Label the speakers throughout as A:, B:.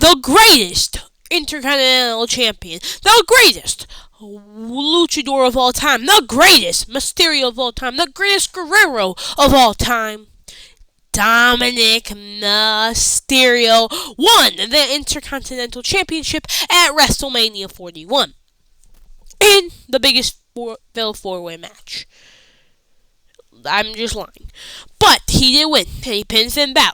A: the greatest Intercontinental Champion, the greatest luchador of all time, the greatest Mysterio of all time, the greatest Guerrero of all time. Domink Mysterio won the Intercontinental Championship at WrestleMania 41 in the biggest fatal four-way match. I'm just lying. But he did win, and he pinned Finn Balor.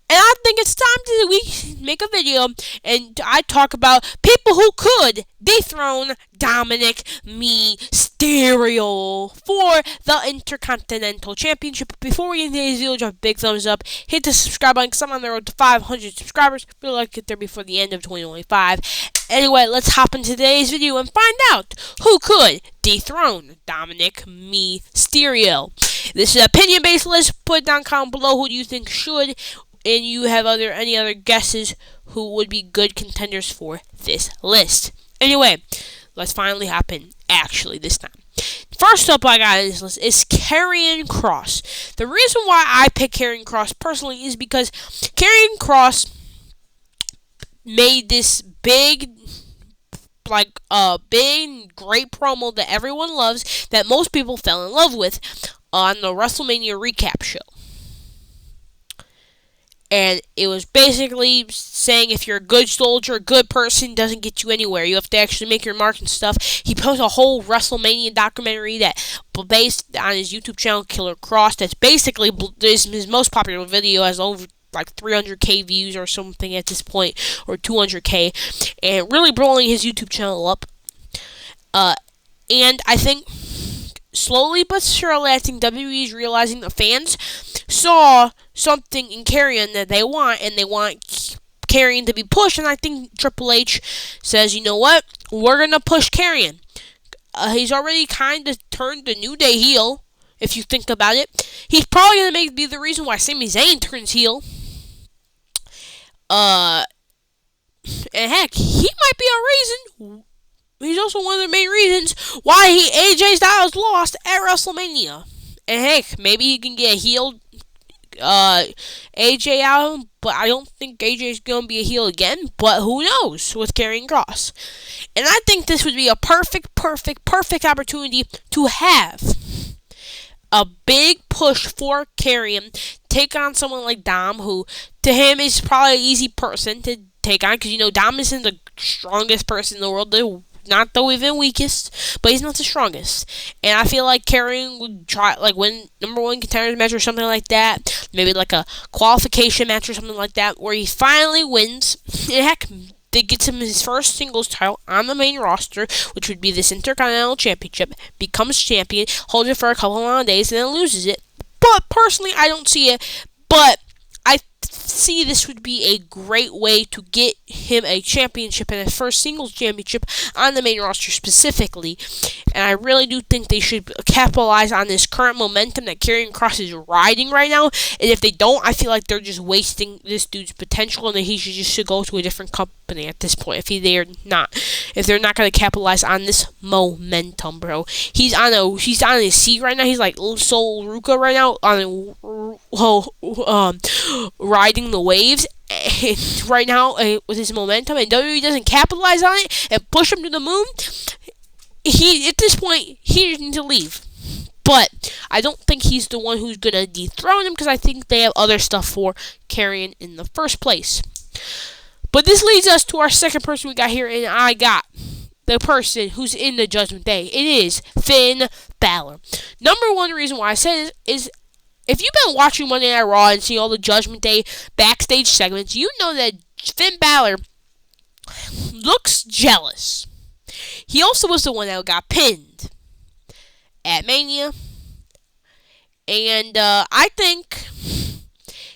A: And I think it's time we make a video and I talk about people who could dethrone Domink Mysterio for the Intercontinental Championship. Before we get into today's video, drop a big thumbs up. Hit the subscribe button because I'm on the road to 500 subscribers. Feel like get there before the end of 2025. Anyway, let's hop into today's video and find out who could dethrone Domink Mysterio. This is an opinion-based list. Put it down, comment below who do you think should. And you have any other guesses who would be good contenders for this list. Anyway, let's finally hop in, actually, this time. First up I got on this list is Karrion Kross. The reason why I picked Karrion Kross personally is because Karrion Kross made this big, great promo that everyone loves, that most people fell in love with on the WrestleMania recap show. And it was basically saying if you're a good soldier, a good person, doesn't get you anywhere. You have to actually make your mark and stuff. He posted a whole WrestleMania documentary that based on his YouTube channel, Killer Kross. That's basically his most popular video. Has over like 300k views or something at this point, or 200k, and really blowing his YouTube channel up. And I think slowly but surely, I think WWE is realizing the fans saw something in Karrion that they want, and they want Karrion to be pushed, and I think Triple H says, you know what, we're going to push Karrion. He's already kind of turned the New Day heel, if you think about it. He's probably going to be the reason why Sami Zayn turns heel. And heck, he might be a reason. He's also one of the main reasons why AJ Styles lost at WrestleMania. And heck, maybe he can get a heel AJ out, but I don't think AJ's going to be a heel again. But who knows with Karrion Kross. And I think this would be a perfect opportunity to have a big push for Karrion. Take on someone like Dom, who to him is probably an easy person to take on, because you know Dom isn't the strongest person in the world. Not the even weakest, but he's not the strongest. And I feel like Karrion would try, like, win #1 contenders match or something like that. Maybe like a qualification match or something like that, where he finally wins. And heck, that gets him his first singles title on the main roster, which would be this Intercontinental Championship. Becomes champion, holds it for a couple of days, and then loses it. But personally, I don't see it. But I see this would be a great way to get him a championship, and his first singles championship on the main roster specifically. And I really do think they should capitalize on this current momentum that Karrion Kross is riding right now. And if they don't, I feel like they're just wasting this dude's potential, and that he should go to a different company at this point. If they're not going to capitalize on this momentum, bro. He's on his seat right now. He's like Sol Ruka right now riding the waves right now with his momentum, and WWE doesn't capitalize on it and push him to the moon. At this point, he needs to leave. But I don't think he's the one who's going to dethrone him, because I think they have other stuff for Karrion in the first place. But this leads us to our second person we got here, and I got the person who's in the Judgment Day. It is Finn Balor. #1 reason why I said it is, if you've been watching Monday Night Raw and see all the Judgment Day backstage segments, you know that Finn Balor looks jealous. He also was the one that got pinned at Mania. And I think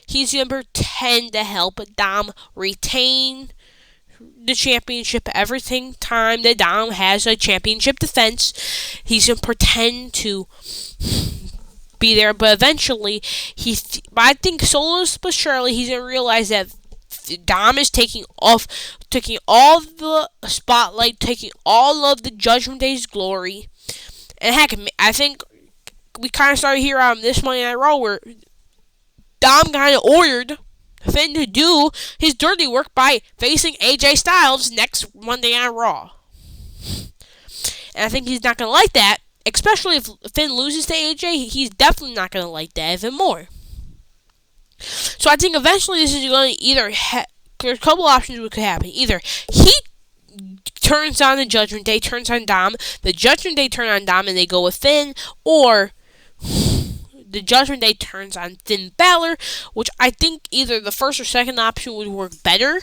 A: he's going to pretend to help Dom retain the championship every time that Dom has a championship defense. He's going to pretend to be there, but eventually, I think slowly but surely, he's going to realize that Dom is taking all the spotlight, taking all of the Judgment Day's glory. And heck, I think we kind of started here on this Monday Night Raw where Dom kind of ordered Finn to do his dirty work by facing AJ Styles next Monday on Raw. And I think he's not going to like that, especially if Finn loses to AJ. He's definitely not going to like that even more. So I think eventually this is going to either there's a couple options what could happen. Either he turns on the Judgment Day, turns on Dom, the Judgment Day turn on Dom and they go with Finn, or the Judgment Day turns on Finn Balor, which I think either the first or second option would work better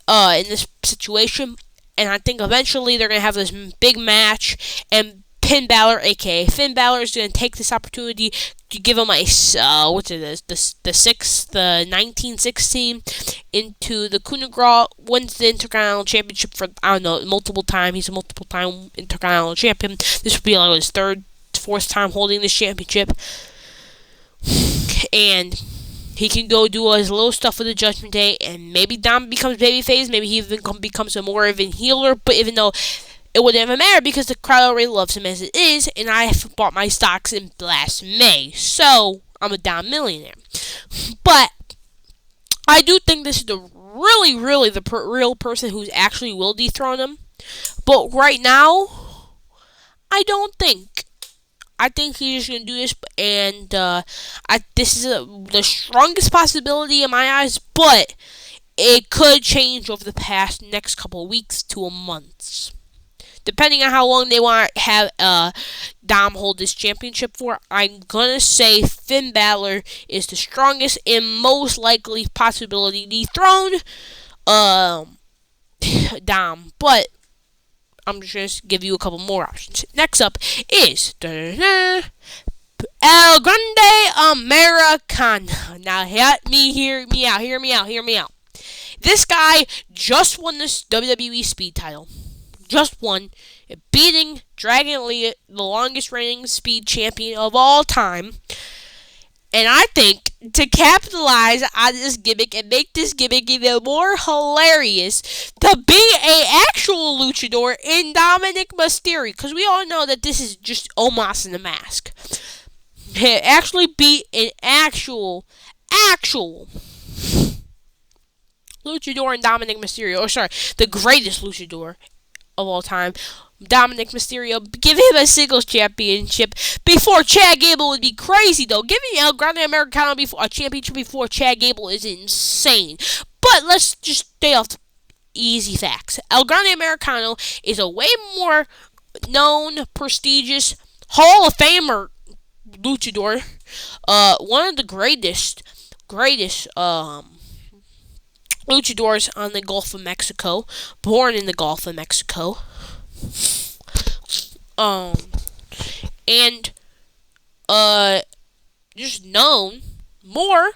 A: in this situation. And I think eventually they're going to have this big match, and Finn Balor, aka Finn Balor, is going to take this opportunity to give him a the 1916 into the Coup de Grace, wins the Intercontinental Championship for, I don't know, multiple time. He's a multiple time Intercontinental Champion. This would be like his third, fourth time holding this championship. And he can go do his little stuff with the Judgment Day, and maybe Dom becomes babyface, maybe he even becomes a more of a healer, but even though it wouldn't even matter because the crowd already loves him as it is, and I have bought my stocks in last May, so I'm a Dom millionaire. But I do think this is the real person who actually will dethrone him. But right now, I don't think. I think he's just going to do this, and this is the strongest possibility in my eyes, but it could change over the next couple of weeks to a month. Depending on how long they want to have Dom hold this championship for, I'm going to say Finn Balor is the strongest and most likely possibility to dethrone Dom. But I'm just going to give you a couple more options. Next up is El Grande Americano. Now, hear me out. This guy just won this WWE Speed title. Just won, beating Dragon Elite, the longest reigning Speed champion of all time. And I think to capitalize on this gimmick and make this gimmick even more hilarious, to be an actual luchador in Domink Mysterio, because we all know that this is just Omos in the mask. Actually be an actual luchador in Domink Mysterio, or sorry, the greatest luchador of all time, Domink Mysterio. Give him a singles championship before Chad Gable would be crazy, though. Giving El Grande Americano a championship before Chad Gable is insane. But let's just stay off the easy facts. El Grande Americano is a way more known, prestigious Hall of Famer luchador. One of the greatest luchadors on the Gulf of Mexico, born in the Gulf of Mexico, and just known more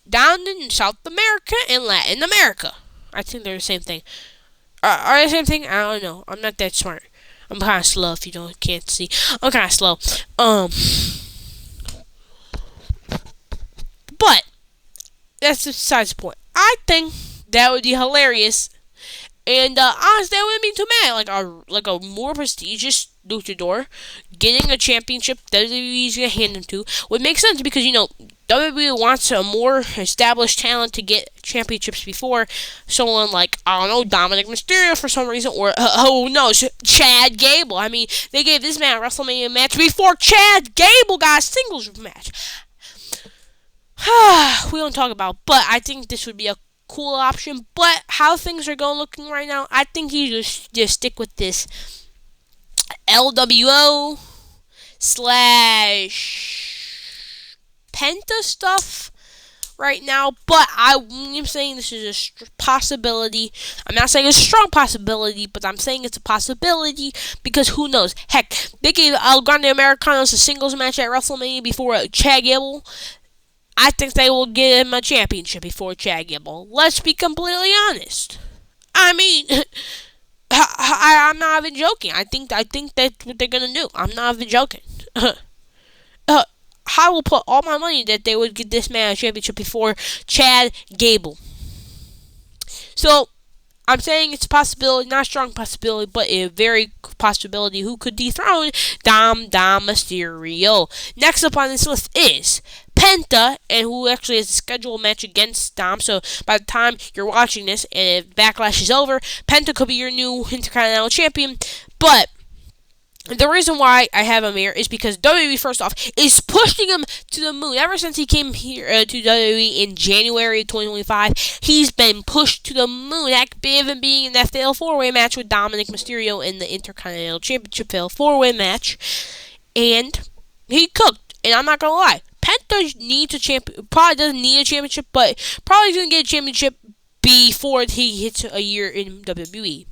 A: down in South America and Latin America. I think they're the same thing. Are they the same thing? I don't know. I'm not that smart. I'm kind of slow. If you can't see, I'm kind of slow. But that's besides the point. I think that would be hilarious, and honestly, I wouldn't be too mad. Like a more prestigious luchador getting a championship WWE's gonna hand him to would make sense because WWE wants a more established talent to get championships before someone like, I don't know, Domink Mysterio for some reason, or Chad Gable. I mean, they gave this man a WrestleMania match before Chad Gable got a singles match. We don't talk about, but I think this would be a cool option. But how things are looking right now, I think you just stick with this LWO / Penta stuff right now. But I'm saying this is a possibility. I'm not saying it's a strong possibility, but I'm saying it's a possibility because who knows? Heck, they gave El Grande Americanos a singles match at WrestleMania before Chad Gable. I think they will give him a championship before Chad Gable. Let's be completely honest. I mean, I'm not even joking. I think that's what they're gonna do. I'm not even joking. I will put all my money that they would give this man a championship before Chad Gable. So I'm saying it's a possibility, not a strong possibility, but a very possibility who could dethrone Dom Mysterio. Next up on this list is Penta, and who actually has a scheduled match against Dom. So by the time you're watching this and if Backlash is over, Penta could be your new Intercontinental Champion. But the reason why I have him here is because WWE, first off, is pushing him to the moon. Ever since he came here to WWE in January 2025, he's been pushed to the moon. That could be even being in that Fatal 4-Way match with Dominic Mysterio in the Intercontinental Championship Fatal 4-Way match. And he cooked. And I'm not going to lie. Penta needs a champion. Probably doesn't need a championship, but probably going to get a championship before he hits a year in WWE.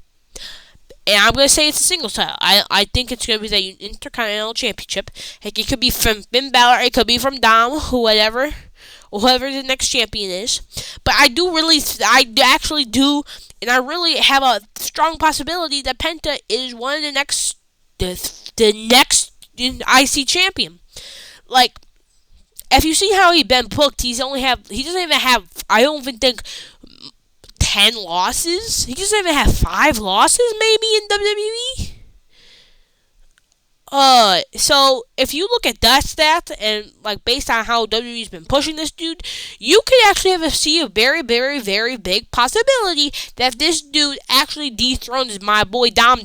A: And I'm going to say it's a singles title. I think it's going to be the Intercontinental Championship. Heck, it could be from Finn Balor. It could be from Dom, whoever the next champion is. But I actually do, and I really have a strong possibility that Penta is one of the next IC champion. Like, if you see how he's been booked, he doesn't even have, I don't even think, 10 losses. He doesn't even have 5 losses, maybe, in WWE. So if you look at that stat and like based on how WWE's been pushing this dude, you could actually see a very, very, very big possibility that this dude actually dethrones my boy Dom,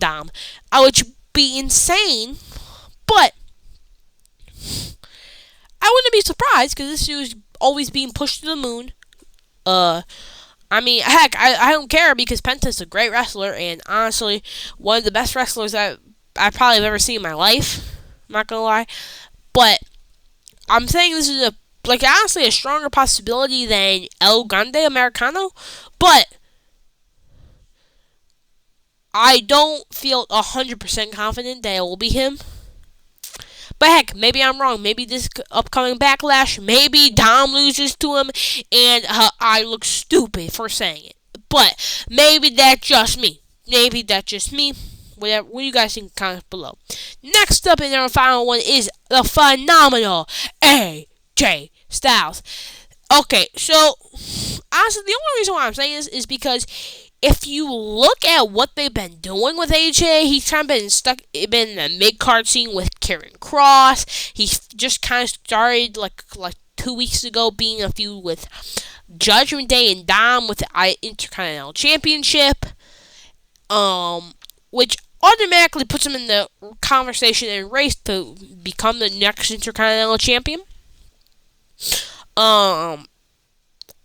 A: which would be insane. But I wouldn't be surprised because this dude's always being pushed to the moon. I mean, heck, I don't care because Penta's a great wrestler and honestly one of the best wrestlers that I probably have ever seen in my life. I'm not gonna lie, but I'm saying this is honestly a stronger possibility than El Grande Americano, but I don't feel 100% confident that it will be him. But heck, maybe I'm wrong. Maybe this upcoming Backlash, maybe Dom loses to him, and I look stupid for saying it. But maybe that's just me. Whatever. What do you guys think? Comment below. Next up in our final one is the phenomenal AJ Styles. Okay, so honestly, the only reason why I'm saying this is because if you look at what they've been doing with AJ, he's kind of been in the mid-card scene with Karen Cross. He's just kind of started like 2 weeks ago being a feud with Judgment Day and Dom with the Intercontinental Championship, which automatically puts him in the conversation and race to become the next Intercontinental Champion.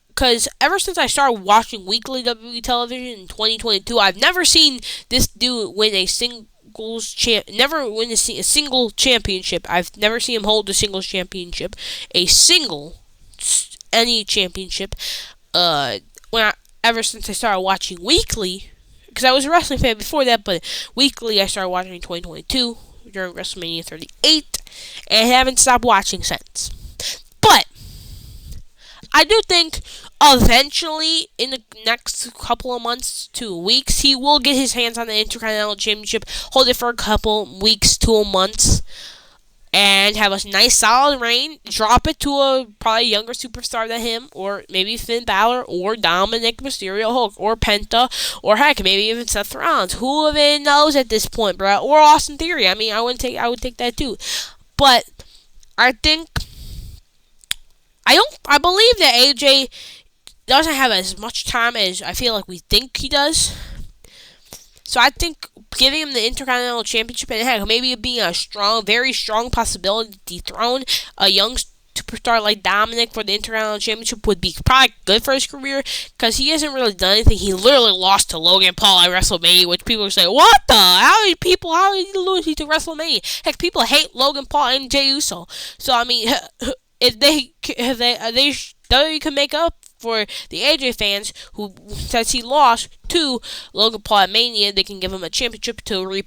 A: Because ever since I started watching weekly WWE television in 2022, I've never seen this dude win a single championship. I've never seen him hold a singles championship, any championship. Ever since I started watching weekly, because I was a wrestling fan before that, but weekly I started watching in 2022 during WrestleMania 38, and haven't stopped watching since. But I do think eventually, in the next couple of months to weeks, he will get his hands on the Intercontinental Championship, hold it for a couple weeks to months, and have a nice solid reign, drop it to a probably younger superstar than him, or maybe Finn Balor, or Dominic Mysterio, Hulk, or Penta, or heck, maybe even Seth Rollins. Who even knows at this point, bro? Or Austin Theory. I mean, I would take that too. But I believe that AJ doesn't have as much time as I feel like we think he does. So I think giving him the Intercontinental Championship and heck, maybe it being a very strong possibility to dethrone a young superstar like Dominic for the Intercontinental Championship would be probably good for his career because he hasn't really done anything. He literally lost to Logan Paul at WrestleMania, which people say, "What the? How did he lose to WrestleMania?" Heck, people hate Logan Paul and Jey Uso. So I mean, if they can make up for the AJ fans who says he lost to Logan Paul at Mania, they can give him a championship to make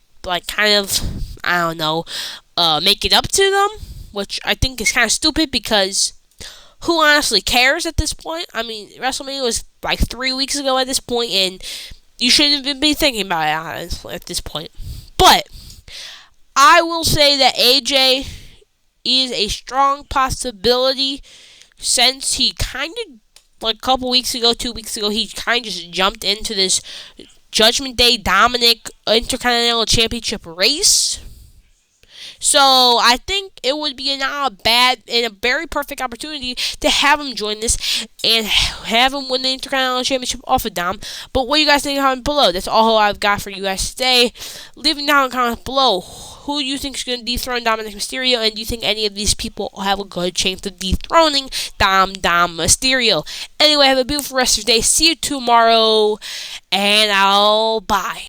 A: it up to them, which I think is kind of stupid because who honestly cares at this point? I mean, WrestleMania was like 3 weeks ago at this point, and you shouldn't even be thinking about it at this point. But I will say that AJ is a strong possibility since he kind of, like a couple weeks ago, 2 weeks ago, he kind of just jumped into this Judgment Day Dominic Intercontinental Championship race. So I think it would be not a bad and a very perfect opportunity to have him join this and have him win the Intercontinental Championship off of Dom. But what do you guys think in the comments below? That's all I've got for you guys today. Leave it down in the comments below. Who do you think is going to dethrone Dominic Mysterio, and do you think any of these people have a good chance of dethroning Dom Mysterio? Anyway, have a beautiful rest of your day. See you tomorrow, and I'll bye.